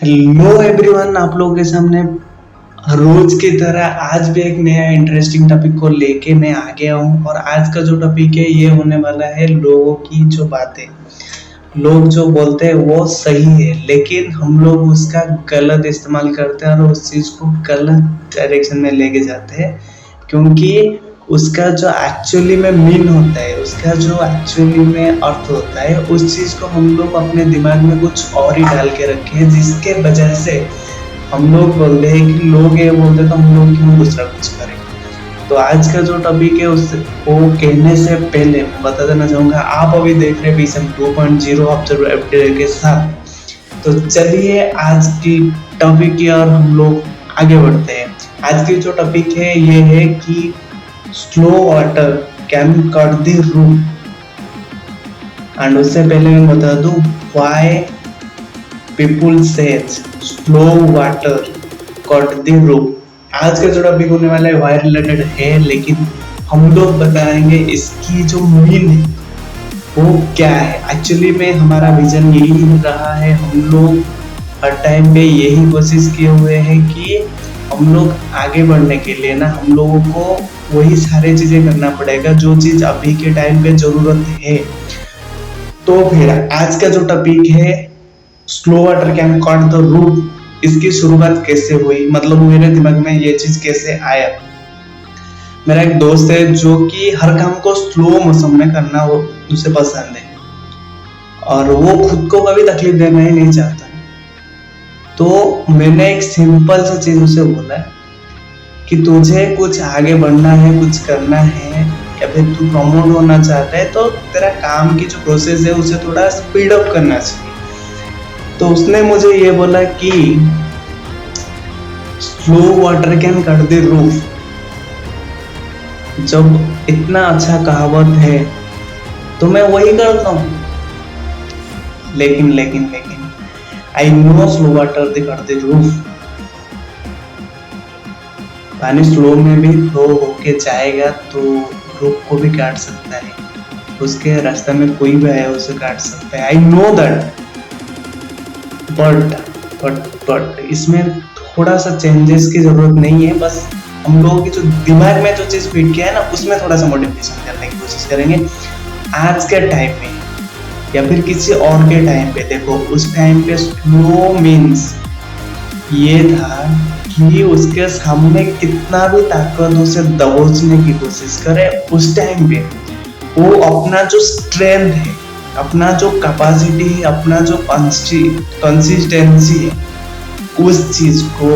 Hello everyone, आप लोगों के सामने रोज की तरह आज भी एक नया इंटरेस्टिंग टॉपिक को लेके मैं आ गया हूँ। और आज का जो टॉपिक है ये होने वाला है लोगों की जो बातें। लोग जो बोलते हैं वो सही है, लेकिन हम लोग उसका गलत इस्तेमाल करते हैं और उस चीज को गलत डायरेक्शन में लेके जाते हैं। क्योंकि उसका जो एक्चुअली में मीन होता है, उसका जो एक्चुअली में अर्थ होता है, उस चीज को हम लोग अपने दिमाग में कुछ और ही डाल के रखे हैं, जिसके वजह से हम लोग बोलते हैं कि लोग ये बोलते तो हम लोग क्यों दूसरा कुछ करें। तो आज का जो टॉपिक है उस वो कहने से पहले मैं बता देना चाहूंगा, आप अभी देख रहे हैं बीसम 2.0 ऑब्जर्वेटरी के साथ। तो चलिए आज की टॉपिक की और हम लोग आगे बढ़ते हैं। आज की जो टॉपिक है ये है कि slow water can cut the root. And उससे पहले मैं बता दूं why people says slow water cut the root. आज का जो टॉपिक होने वाला है वायर रिलेटेड है, लेकिन हम लोग बताएंगे इसकी जो मीन है वो क्या है। एक्चुअली में हमारा विजन यही रहा है, हम लोग हर टाइम पे यही कोशिश किए हुए हैं कि हम लोग आगे बढ़ने के लिए ना हम लोगों को वही सारी चीजें करना पड़ेगा जो चीज अभी के टाइम पे जरूरत है। तो फिर आज का जो टॉपिक है slow water can cut the route, इसकी शुरुआत कैसे हुई, मतलब मेरे दिमाग में ये चीज कैसे आया। मेरा एक दोस्त है जो कि हर काम को स्लो मौसम में करना वो उसे पसंद है और वो खुद को कभी तकलीफ देना ही नहीं चाहता। तो मैंने एक सिंपल सा चीज उसे बोला कि तुझे कुछ आगे बढ़ना है, कुछ करना है, या फिर तू प्रमोट होना चाहता है तो तेरा काम की जो प्रोसेस है उसे थोड़ा स्पीड अप करना चाहिए। तो उसने मुझे ये बोला कि slow water can cut the roof. जब इतना अच्छा कहावत है तो मैं वही करता हूँ, लेकिन लेकिन लेकिन I know slow water they cut the roof. पानी स्लो में भी फ्लो होके जाएगा तो रूफ को भी काट सकता है, उसके रास्ते में कोई भी आया उसे काट सकता है। आई नो दैट, बट इसमें थोड़ा सा चेंजेस की जरूरत नहीं है। बस हम लोगों की जो दिमाग में जो चीज फिट किया है ना उसमें थोड़ा सा मॉडिफिकेशन करने की कोशिश करेंगे आज के टाइम में या फिर किसी और के टाइम पे। देखो उस टाइम पे स्लो मीन्स ये था कि उसके सामने कितना भी ताकत उसे दबोचने की कोशिश करे, उस टाइम पे वो अपना जो स्ट्रेंथ है, अपना जो कैपेसिटी है, अपना जो कंसिस्टेंसी है, उस चीज को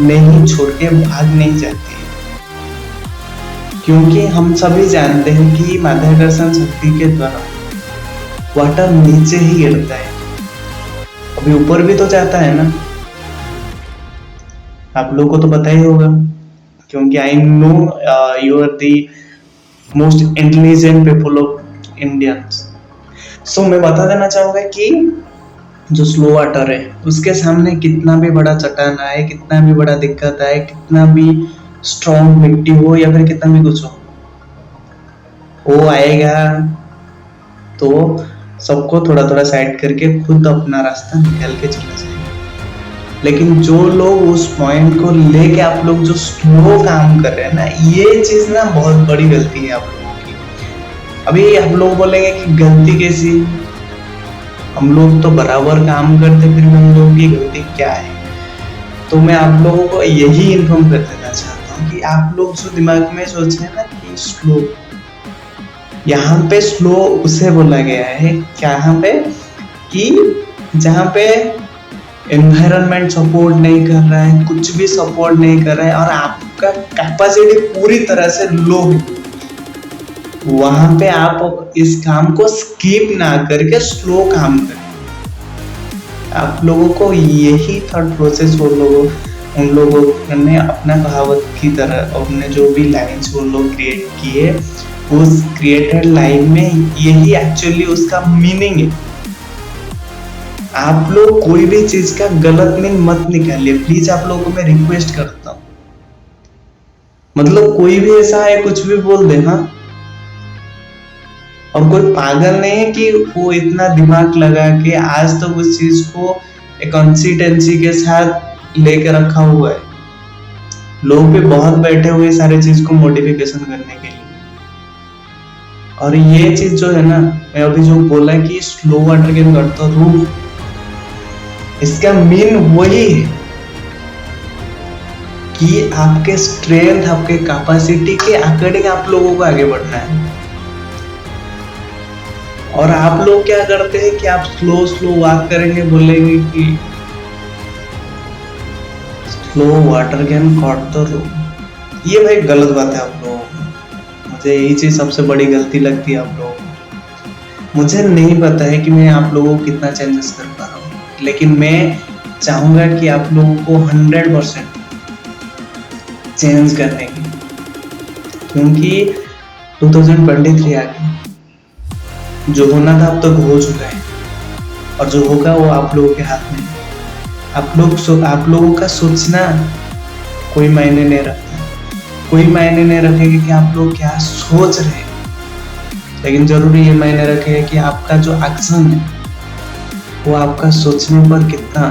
नहीं छोड़ के भाग नहीं जाती है। क्योंकि हम सभी जानते हैं कि माध्याकर्षण शक्ति के द्वारा वाटर नीचे ही गिरता है, अभी ऊपर भी तो जाता है ना। आप लोगों को तो पता ही होगा, क्योंकि I know you are the most intelligent people of Indians. So मैं बता देना चाहूंगा कि जो स्लो वाटर है उसके सामने कितना भी बड़ा चट्टान आए, कितना भी बड़ा दिक्कत आए, कितना भी स्ट्रॉन्ग मिट्टी हो या फिर कितना भी कुछ हो, वो आएगा तो सबको थोड़ा थोड़ा साइड करके खुद अपना रास्ता निकाल के चला जाएगा। लेकिन जो लोग उस पॉइंट को लेके आप लोग जो स्लो काम कर रहे हैं ना, ये चीज ना बहुत बड़ी गलती है आप लोगों की। अभी आप लोग बोलेंगे कि गलती कैसी, हम लोग तो बराबर काम करते फिर हम लोगों की गलती क्या है। तो मैं आप लोगों को यही इन्फॉर्म कर देना चाहता हूँ कि आप लोग जो दिमाग में सोचे ना कि स्लो, यहाँ पे स्लो उसे बोला गया है यहाँ पे कि जहाँ पे एनवायरनमेंट सपोर्ट नहीं कर रहा है, कुछ भी सपोर्ट नहीं कर रहा है और आपका कैपेसिटी पूरी तरह से लो है, वहां पे आप इस काम को स्किप ना करके स्लो काम करें। आप लोगों को यही थॉट प्रोसेस उन लोगों ने अपना कहावत की तरह अपने जो भी लाइन्स वो लोग क्रिएट किए, उस क्रिएटेड लाइन में यही एक्चुअली उसका मीनिंग है। आप लोग कोई भी चीज का गलत मीन मत निकालिए, प्लीज आप लोगों को मैं रिक्वेस्ट करता हूँ। मतलब कोई भी ऐसा है कुछ भी बोल दे, हाँ, और कोई पागल नहीं है कि वो इतना दिमाग लगा के आज तक उस चीज को एक कंसिस्टेंसी के साथ लेके रखा हुआ है। लोग भी बहुत बैठे हुए सारे चीज को मॉडिफिकेशन करने के लिए। और ये चीज जो है ना, मैं अभी जो बोला कि स्लो वाटर गेन करता हूँ, इसका मीन वही है कि आपके स्ट्रेंथ, आपके कैपेसिटी के अकॉर्डिंग आप लोगों को आगे बढ़ना है। और आप लोग क्या करते हैं कि आप स्लो स्लो वॉक करेंगे, बोलेंगे कि स्लो वाटर कैन करता रहो। ये भाई गलत बात है आप लोगों को। मुझे यही चीज सबसे बड़ी गलती लगती है आप लोगों को। मुझे नहीं पता है कि मैं आप लोगों को कितना चेंजेस कर पा रहा हूँ, लेकिन मैं चाहूंगा कि आप लोगों को 100% चेंज करने की, क्योंकि 2023 आ गया। जो होना था अब तक हो चुका है, और जो होगा वो आप लोगों के हाथ में है। आप लोगों का सोचना कोई मायने नहीं रखता। कोई मायने नहीं रखेगा कि आप लोग क्या सोच रहे हैं, लेकिन जरूरी ये मायने रखेगा कि आपका जो एक्शन है वो आपका सोचने पर कितना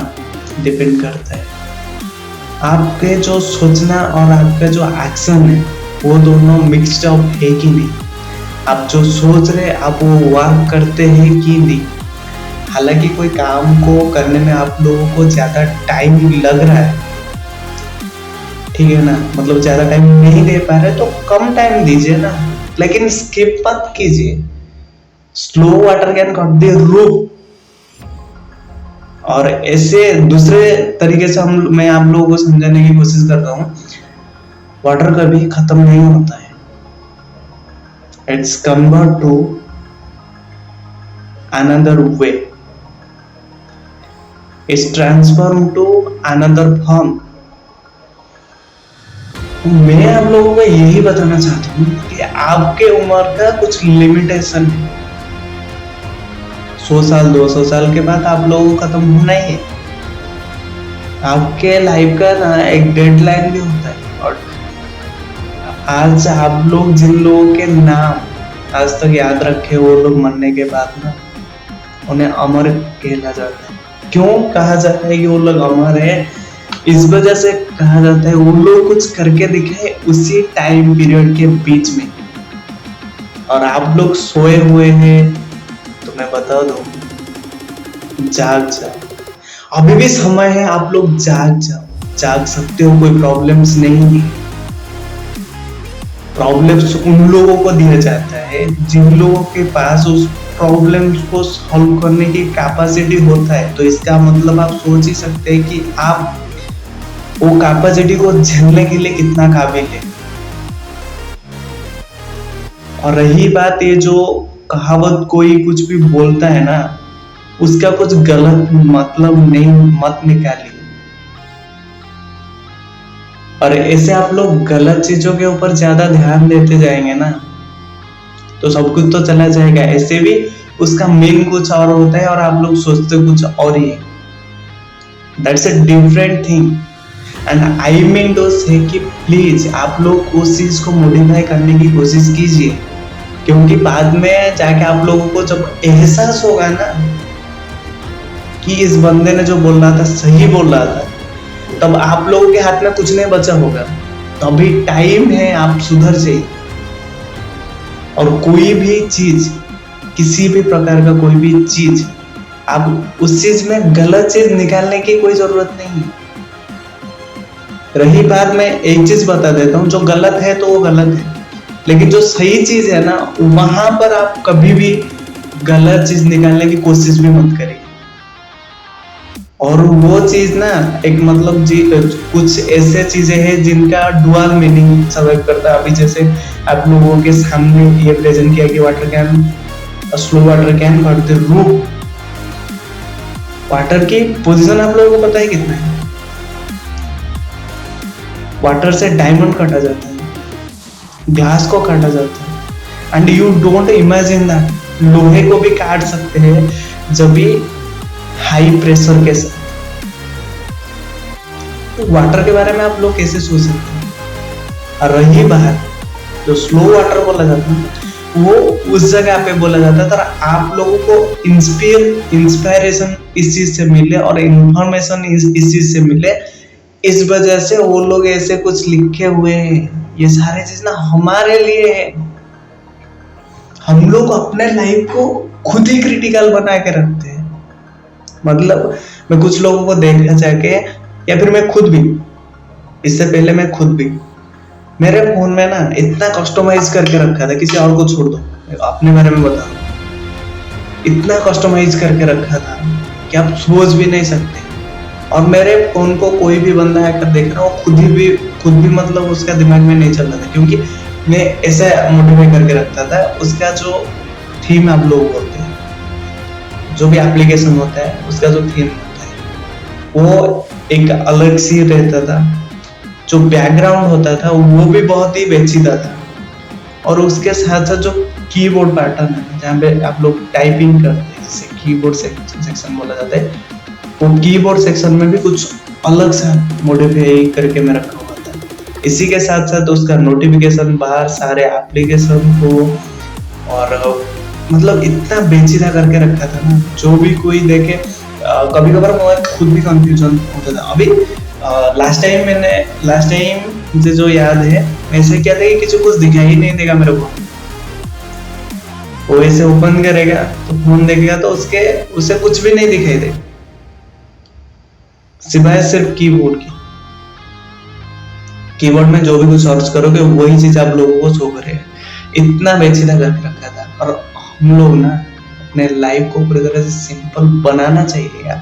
डिपेंड करता है। आपके जो सोचना और आपका जो एक्शन है वो दोनों मिक्सड अप है कि नहीं। आप जो सोच रहे आप वो वर्क करते हैं कि नहीं। हालांकि कोई काम को करने में आप लोगों को ज्यादा टाइम लग रहा है, ठीक है ना, मतलब ज्यादा टाइम नहीं दे पा रहे तो कम टाइम दीजिए ना, लेकिन स्किप मत कीजिए। Slow water can cut the roof. और ऐसे दूसरे तरीके से मैं आप लोगों को समझाने की कोशिश कर रहा हूँ, वाटर कभी खत्म नहीं होता है। It's convert to another way, it's transform to another form. मैं आप लोगों को यही बताना चाहता हूँ कि आपके उम्र का कुछ लिमिटेशन है। 100 साल 200 साल के बाद आप लोगों को खत्म होना ही है। आपके लाइफ का ना एक डेडलाइन भी होता है। और आज आप लोग जिन लोगों के नाम आज तक याद रखे, वो लोग मरने के बाद ना उन्हें अमर कहला जाता है। क्यों कहा जाता है कि वो लोग अमर है? इस वजह से कहा जाता है वो लोग कुछ करके दिखाए उसी टाइम पीरियड के बीच में। और आप लोग सोए हुए हैं तो मैं बता दूं, जाग जाओ। अभी भी समय है, आप लोग जाग जाओ। जाग सकते हो, कोई प्रॉब्लम्स नहीं है। प्रॉब्लम्स उन लोगों को दिया जाता है जिन लोगों के पास उस प्रॉब्लम्स को सॉल्व करने की कैपेसिटी होता है। तो इसका मतलब आप सोच ही सकते हैं कि आप वो कैपेसिटी को झेलने के लिए कितना काबिल है। और रही बात ये जो कहावत कोई कुछ भी बोलता है ना, उसका कुछ गलत मतलब नहीं मत निकालिए। और ऐसे आप लोग गलत चीजों के ऊपर ज्यादा ध्यान देते जाएंगे ना, तो सब कुछ तो चला जाएगा। ऐसे भी उसका मेन कुछ और होता है और आप लोग सोचते कुछ और ही है। That's a different thing. And I mean to say कि प्लीज आप लोग उस चीज को मॉडिफाई करने की कोशिश कीजिए, क्योंकि बाद में जाके आप लोगों को जब एहसास होगा ना कि इस बंदे ने जो बोल रहा था सही बोल रहा था, तब आप लोगों के हाथ में कुछ नहीं बचा होगा। तो अभी टाइम है, आप सुधर जाइए। और कोई भी चीज, किसी भी प्रकार का कोई भी चीज, आप उस चीज में गलत चीज निकालने की कोई जरूरत नहीं है। रही बात, मैं एक चीज बता देता हूँ, जो गलत है तो वो गलत है, लेकिन जो सही चीज है ना, वहां पर आप कभी भी गलत चीज निकालने की कोशिश भी मत करिए। और वो चीज ना एक मतलब कुछ ऐसे चीजें हैं जिनका डुअल मीनिंग सर्वाइव करता है। अभी जैसे आप लोगों के सामने ये प्रेजेंट किया कि water can, slow water can cut the roof. Water की पोजीशन आप लोगों को पता है कितना है? वाटर से डायमंड काटा जाता है, ग्लास को काटा जाता है। And you don't imagine that लोहे को भी काट सकते हैं जब भी हाई प्रेशर के साथ। तो वाटर के बारे में आप लोग कैसे सोच सकते हैं? और रही बात जो स्लो वाटर बोला जाता है, वो उस जगह पे बोला जाता है। तो आप लोगों को इंस्पायरेशन इस चीज से मिले और इंफॉर्मेशन इस चीज से मिले, इस वजह से वो लोग ऐसे कुछ लिखे हुए हैं। ये सारे चीज ना हमारे लिए है। हम लोग अपने लाइफ को खुद ही क्रिटिकल बना के रखते हैं। मतलब मैं कुछ लोगों को देखा जाके, या फिर मैं खुद भी, इससे पहले मैं खुद भी मेरे फोन में ना इतना कस्टमाइज करके रखा था, किसी और को छोड़ दो, अपने बारे में बता, इतना कस्टमाइज करके रखा था कि आप सोच भी नहीं सकते। और मेरे फोन को कोई भी बंदा आकर देख रहा हो, खुद भी मतलब उसका दिमाग में नहीं चल रहा था, क्योंकि मैं ऐसा मोडिफाई करके रखता था। उसका जो थीम आप लोग बोलते हैं, जो भी एप्लीकेशन होता है उसका जो थीम होता है वो एक अलग सी रहता था। जो बैकग्राउंड होता था वो भी बहुत ही पेचीदा था। और उसके साथ साथ जो कीबोर्ड पैटर्न है, जहाँ पे आप लोग टाइपिंग करते हैं, जिसे कीबोर्ड सेक्शन बोला जाता है, वो कीबोर्ड सेक्शन में भी कुछ अलग सा मॉडिफाई करके मैं रखा हुआ था। इसी के साथ साथ उसका नोटिफिकेशन बाहर सारे एप्लीकेशन को, और मतलब इतना पेचीदा करके रखा था ना, जो भी कोई देखे कभी कभार मैं खुद भी कंफ्यूजन होता था। अभी लास्ट टाइम मुझे जो याद है, ऐसे क्या था कि किसी को कुछ दिखाई ही नहीं देगा मेरे को। वो ऐसे ओपन करेगा तो फोन देखेगा तो उसे कुछ भी नहीं दिखाई देगा, सिवाय सिर्फ कीबोर्ड में जो भी कुछ सर्च करोगे वही चीज आप लोगों को शो करेगा। इतना पेचीदा करके रखा था। और हम लोग ना अपने लाइफ को पूरी तरह से सिंपल बनाना चाहिए यार।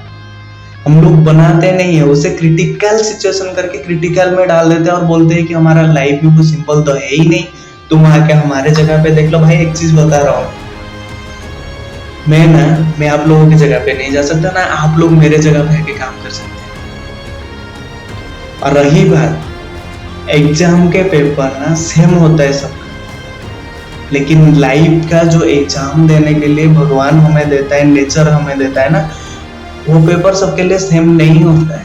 हम लोग बनाते नहीं है, उसे क्रिटिकल सिचुएशन करके क्रिटिकल में डाल देते हैं और बोलते हैं कि हमारा लाइफ भी कुछ सिंपल तो है ही नहीं, तुम आके हमारे जगह पे देख लो। भाई एक चीज बता रहा हूँ, मैं आप लोगों की जगह पे नहीं जा सकता, ना आप लोग मेरे जगह पे आके काम कर सकते हैं। और रही बात एग्जाम के पेपर, ना सेम होता है सबका, लेकिन लाइफ का जो एग्जाम देने के लिए भगवान हमें देता है, नेचर हमें देता है ना, वो पेपर सबके लिए सेम नहीं होता है।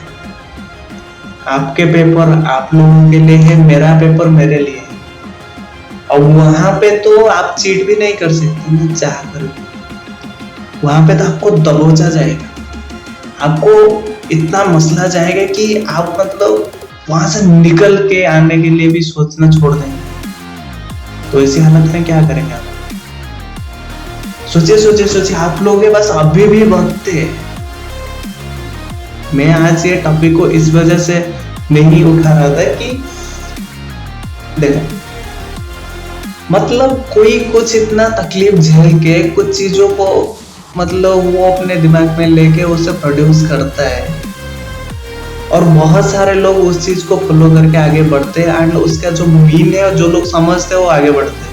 आपके पेपर आप लोगों के लिए है, मेरा पेपर मेरे लिए है। और वहां पे तो आप चीट भी नहीं कर सकते ना चाह कर। वहां पे तो आपको दबोचा जाएगा, आपको इतना मसला जाएगा कि आप मतलब वहां से निकल के आने के लिए भी सोचना छोड़ देंगे। तो इसी हालत में क्या करेंगे आप? सोचिए आप लोग बस अभी भी वक्त है। मैं आज ये टॉपिक को इस वजह से नहीं उठा रहा था कि देखो, मतलब कोई कुछ इतना तकलीफ झेल के कुछ चीजों को मतलब वो अपने दिमाग में लेके उसे प्रोड्यूस करता है, और बहुत सारे लोग उस चीज को फॉलो करके आगे बढ़ते हैं। एंड उसका जो मीन है और जो लोग समझते हैं वो आगे बढ़ते हैं।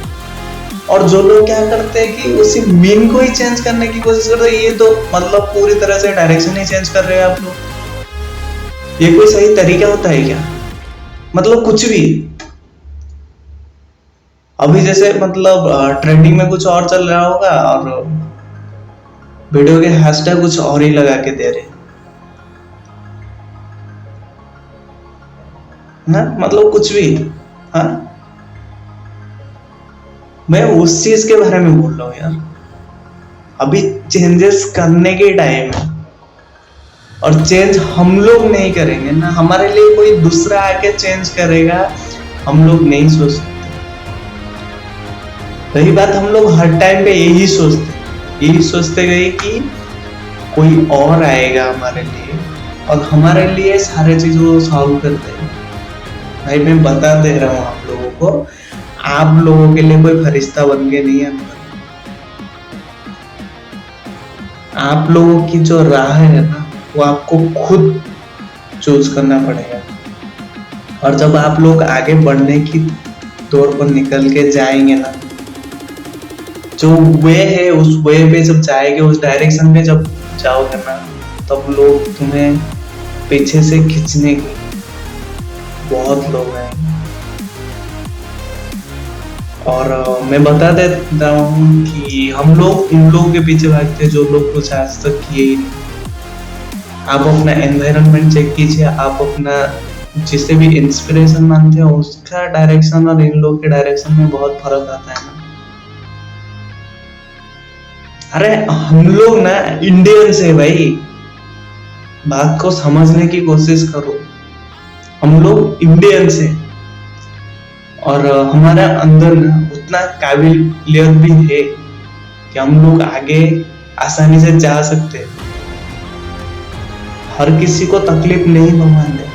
और जो लोग क्या करते हैं कि उसी मीन को ही चेंज करने की कोशिश करते हैं। ये तो मतलब पूरी तरह से डायरेक्शन ही चेंज कर रहे हैं आप लोग। ये कोई सही तरीका होता है क्या? मतलब कुछ भी अभी जैसे मतलब ट्रेंडिंग में कुछ और चल रहा होगा और वीडियो के हैशटैग कुछ और ही लगा के दे रहे ना, मतलब कुछ भी। हाँ, मैं उस चीज के बारे में बोल रहा हूँ यार। अभी चेंजेस करने के टाइम है, और चेंज हम लोग नहीं करेंगे ना, हमारे लिए कोई दूसरा आके चेंज करेगा, हम लोग नहीं सोच सकते। रही बात, हम लोग हर टाइम पे यही सोचते गए कि कोई और आएगा हमारे लिए और हमारे लिए सारे चीजों को सॉल्व कर देगा। भाई मैं बता दे रहा हूँ आप लोगों को, आप लोगों के लिए कोई फरिश्ता बन के नहीं है। आप लोगों की जो राह है ना, वो आपको खुद चूज करना पड़ेगा। और जब आप लोग आगे बढ़ने की दौर पर निकल के जाएंगे ना, जो वे है उस वे पे जब जाएंगे, उस डायरेक्शन में जब जाओगे ना, तब लोग तुम्हें पीछे से खींचने के बहुत लोग हैं। और मैं बता देता हूँ कि हम लोग उन लोगों के पीछे भागते हैं जो लोग कुछ आज तक किए ही नहीं। आप अपना एनवायरनमेंट चेक कीजिए, आप अपना जिसे भी इंस्पिरेशन मानते हो उसका डायरेक्शन और इन लोग के डायरेक्शन में बहुत फर्क आता है ना। अरे हम लोग ना इंडियंस है भाई, बात को समझने की कोशिश करो। हम लोग इंडियंस है और हमारा अंदर ना उतना काबिलियत भी है कि हम लोग आगे आसानी से जा सकते हैं। हर किसी को तकलीफ नहीं भगवान दे।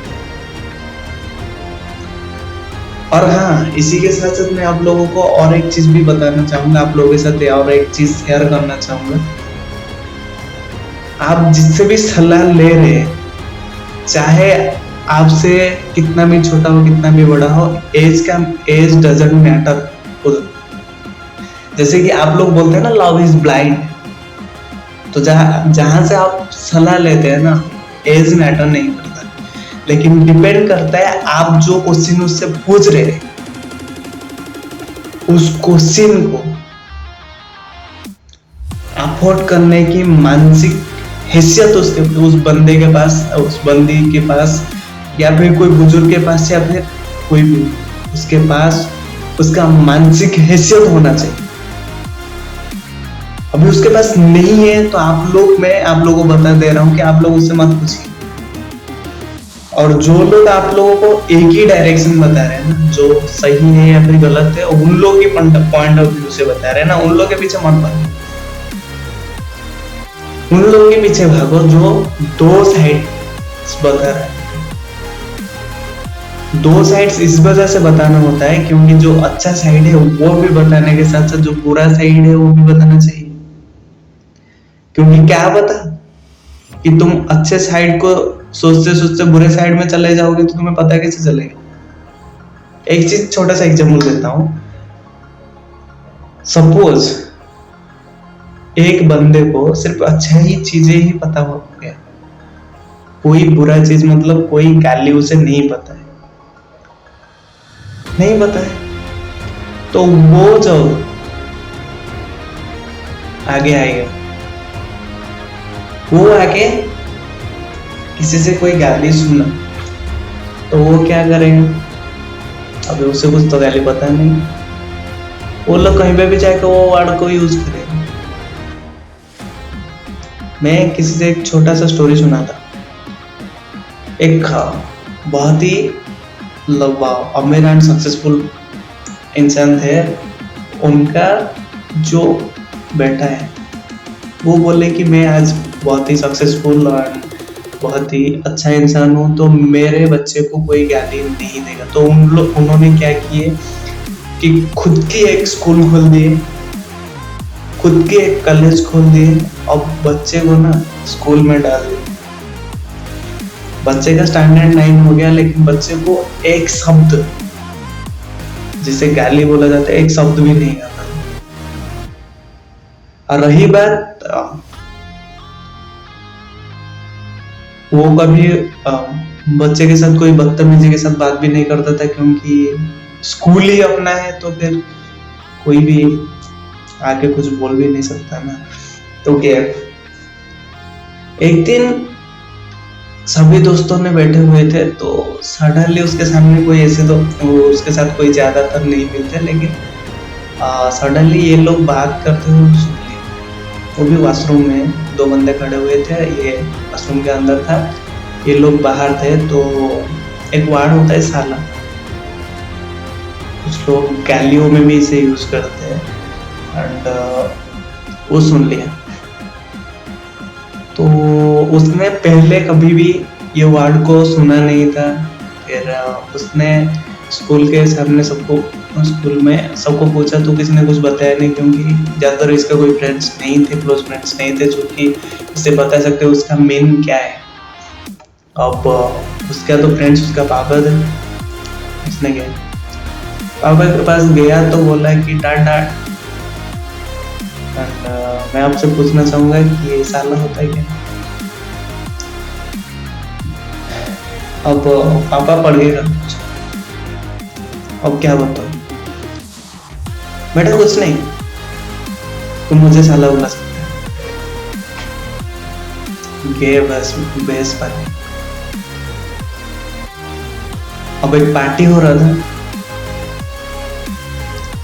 और हाँ, इसी के साथ साथ मैं आप लोगों को और एक चीज भी बताना चाहूंगा, आप लोगों के साथ और एक चीज शेयर करना चाहूंगा। आप जिससे भी सलाह ले रहे हैं, चाहे आपसे कितना भी छोटा हो कितना भी बड़ा हो, एज डजंट मैटर। जैसे कि आप लोग बोलते हैं ना, लव इज ब्लाइंड। तो जहां जहां से आप सलाह लेते हैं ना, एज मैटर नहीं करता, लेकिन डिपेंड करता है आप जो क्वेश्चन उससे पूछ रहे हैं, उस क्वेश्चन को अफोर्ड करने की मानसिक हैसियत उसके उस बंदे के पास, उस बंदी के पास, या फिर कोई बुजुर्ग के पास, या फिर कोई भी उसके पास उसका मानसिक हैसियत होना चाहिए। अभी उसके पास नहीं है तो मैं आप लोगों को बता दे रहा हूं कि आप लोग उससे मत पूछिए। और जो लोग आप लोगों को एक ही डायरेक्शन बता रहे हैं ना, जो सही है या फिर गलत है, उन लोग के पॉइंट ऑफ व्यू से बता रहे हैं ना, उन लोग के पीछे मत भागो। उन लोग के पीछे भागो जो दो साइड बता रहे हैं। दो साइड्स इस वजह से बताना होता है क्योंकि जो अच्छा साइड है वो भी बताने के साथ साथ जो बुरा साइड है वो भी बताना चाहिए। क्योंकि क्या पता कि तुम अच्छे साइड को सोचते सोचते बुरे साइड में चले जाओगे तो तुम्हें पता कैसे चलेगा। एक चीज छोटा सा एग्जांपल देता हूं। सपोज एक बंदे को सिर्फ अच्छा ही चीजें ही पता हो गया, कोई बुरा चीज मतलब कोई गाली उसे नहीं पता है, नहीं पता है, तो वो जो आगे आएगा, वो आके किसी से कोई गाली सुना तो वो क्या करेगा, अभी उसे कुछ तो गाली पता नहीं, वो लोग कहीं पे भी जाकर वो वर्ड को यूज करेगा। मैं किसी से एक छोटा सा स्टोरी सुना था। एक बहुत ही अमीर एंड सक्सेसफुल इंसान थे, उनका जो बेटा है वो बोले कि मैं आज बहुत ही सक्सेसफुल और बहुत ही अच्छा इंसान हूँ, तो मेरे बच्चे को कोई गाली नहीं देगा। तो उन्होंने क्या किए कि खुद की एक स्कूल खोल दिए, खुद के एक कॉलेज खोल दिए और बच्चे को ना स्कूल में डाल दिए। बच्चे का स्टैंडर्ड 9 हो गया, लेकिन बच्चे को एक शब्द, जिसे गाली बोला जाता है, एक शब्द भी नहीं आता। और रही बात, वो कभी बच्चे के साथ कोई बदतमीजी के साथ बात भी नहीं करता था, क्योंकि स्कूल ही अपना है, तो फिर कोई भी आके कुछ बोल भी नहीं सकता ना। तो क्या, एक दिन सभी दोस्तों ने बैठे हुए थे, तो सडनली उसके सामने कोई ऐसे, तो उसके साथ कोई ज्यादातर नहीं मिलते, लेकिन सडनली ये लोग बात करते हुए सुन लिए। वो भी वॉशरूम में 2 बंदे खड़े हुए थे, ये वॉशरूम के अंदर था, ये लोग बाहर थे। तो एक वर्ड होता है साला, कुछ लोग गालियों में भी इसे यूज करते हैं, एंड वो सुन लिया। तो उसने पहले कभी भी ये वर्ड को सुना नहीं था। फिर उसने स्कूल के सामने स्कूल में सबको पूछा, तो किसी ने कुछ बताया नहीं, क्योंकि ज़्यादातर इसका कोई फ्रेंड्स नहीं थे, क्लोज फ्रेंड्स नहीं थे जो कि इसे बता सकते उसका मीन क्या है। अब उसका तो फ्रेंड्स उसका पापा थे। उसने क्या, पापा के पास गया तो बोला कि डांट, मैं आपसे पूछना चाहूंगा कि ये साला होता है क्या। अब पापा पढ़ गए, अब क्या बताओ बेटा, कुछ नहीं, तुम मुझे साला बुला सकते हो। गे बस बेस पर। अब एक पार्टी हो रहा था,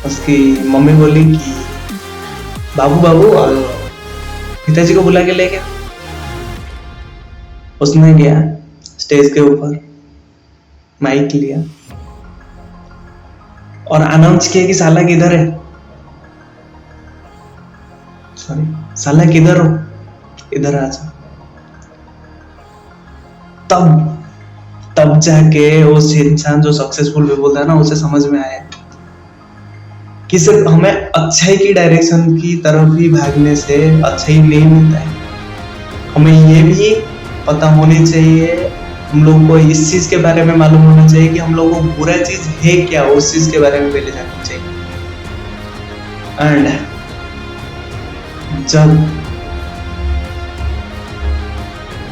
उसकी मम्मी बोली कि बाबू बाबू पिताजी को बुला के ले गया। उसने गया स्टेज के ऊपर, माइक लिया और अनाउंस किया कि साला किधर है, सॉरी साला किधर हो, इधर आ जा। तब जाके उस इंसान जो सक्सेसफुल भी बोलता है ना, उसे समझ में आया कि सिर्फ हमें अच्छाई की डायरेक्शन की तरफ ही भागने से अच्छाई नहीं मिलता है। हमें ये भी पता होनी चाहिए, हम लोग को इस चीज के बारे में मालूम होना चाहिए कि हम लोग को बुरा चीज है क्या, उस चीज के बारे में पहले जानना चाहिए। एंड जब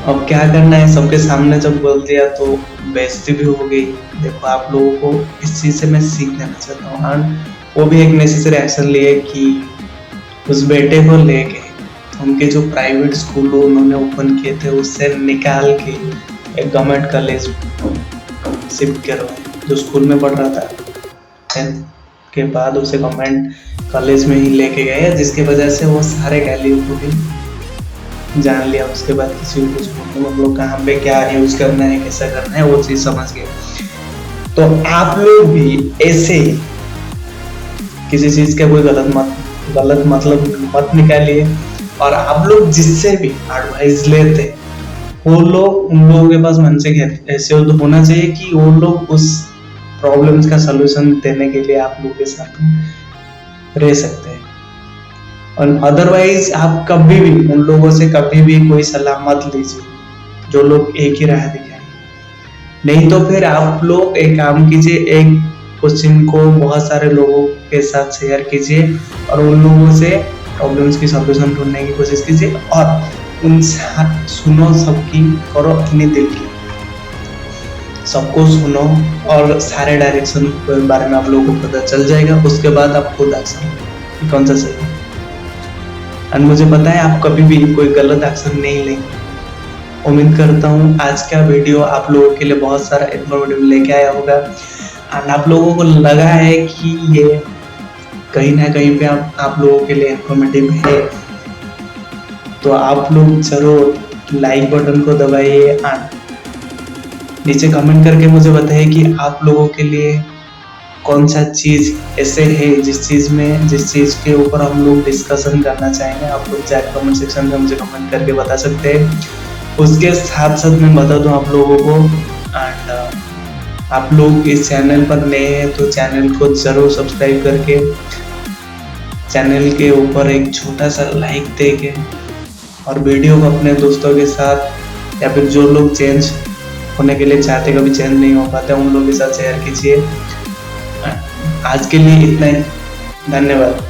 अब क्या करना है, सबके सामने जब बोल दिया तो बेइज्जती भी हो गई। देखो आप लोगों को इस चीज से मैं सीख देना चाहता हूँ। एंड वो भी एक नेसेसरी एक्शन लिए कि उस बेटे को लेके उनके जो प्राइवेट स्कूल उन्होंने ओपन किए थे उससे निकाल के एक गवर्नमेंट कॉलेज शिफ्ट करवाए। जो स्कूल में पढ़ रहा था 10th के बाद उसे गवर्नमेंट कॉलेज में ही लेके गए, जिसकी वजह से वो सारे वैल्यू को भी जान लिया। उसके बाद किसी को स्कूल में लोग कहाँ पे क्या यूज करना है, कैसा करना है, वो चीज समझ गए। तो आप लोग भी ऐसे ही किसी चीज के कोई गलत मतलब मत निकालिए। और आप लोग जिससे भी एडवाइस लेते वो लोग, उन लोगों के पास मन से ऐसे होना चाहिए कि वो लोग उस प्रॉब्लम्स का सलूशन देने के लिए आप लोगों के साथ रह सकते हैं। और अदरवाइज आप कभी भी उन लोगों से कभी भी कोई सलाह मत लीजिए जो लोग एक ही राह दिखाएं। नहीं तो फिर आप लोग एक काम कीजिए, एक क्वेश्चन को बहुत सारे लोगों के साथ शेयर कीजिए और उन लोगों से प्रॉब्लम्स की सॉल्यूशन ढूंढने की कोशिश कीजिए और उन सुनो, सबकी करो अपने दिल की, सबको सुनो और सारे डायरेक्शन के बारे में आप लोगों को पता चल जाएगा। उसके बाद आप खुद एक्शन कौन सा सही है। और मुझे पता है आप कभी भी कोई गलत एक्शन नहीं लेंगे। उम्मीद करता हूँ आज का वीडियो आप लोगों के लिए बहुत सारा इन्फॉर्मेटिव लेके आया होगा और आप लोगों को लगा है कि ये कहीं ना कहीं पे आप लोगों के लिए इन्फॉर्मेटिव है। तो आप लोग जरूर लाइक बटन को दबाइए और नीचे कमेंट करके मुझे बताइए कि आप लोगों के लिए कौन सा चीज ऐसे है जिस चीज के ऊपर हम लोग डिस्कशन करना चाहेंगे। आप लोग चैट कमेंट सेक्शन में मुझे कमेंट करके बता सकते हैं। उसके साथ साथ मैं बता दूं आप लोगों को, एंड आप लोग इस चैनल पर नए हैं तो चैनल को जरूर सब्सक्राइब करके चैनल के ऊपर एक छोटा सा लाइक देके और वीडियो को अपने दोस्तों के साथ या फिर जो लोग चेंज होने के लिए चाहते कभी चेंज नहीं हो पाते उन लोगों के साथ शेयर कीजिए। आज के लिए इतना ही, धन्यवाद।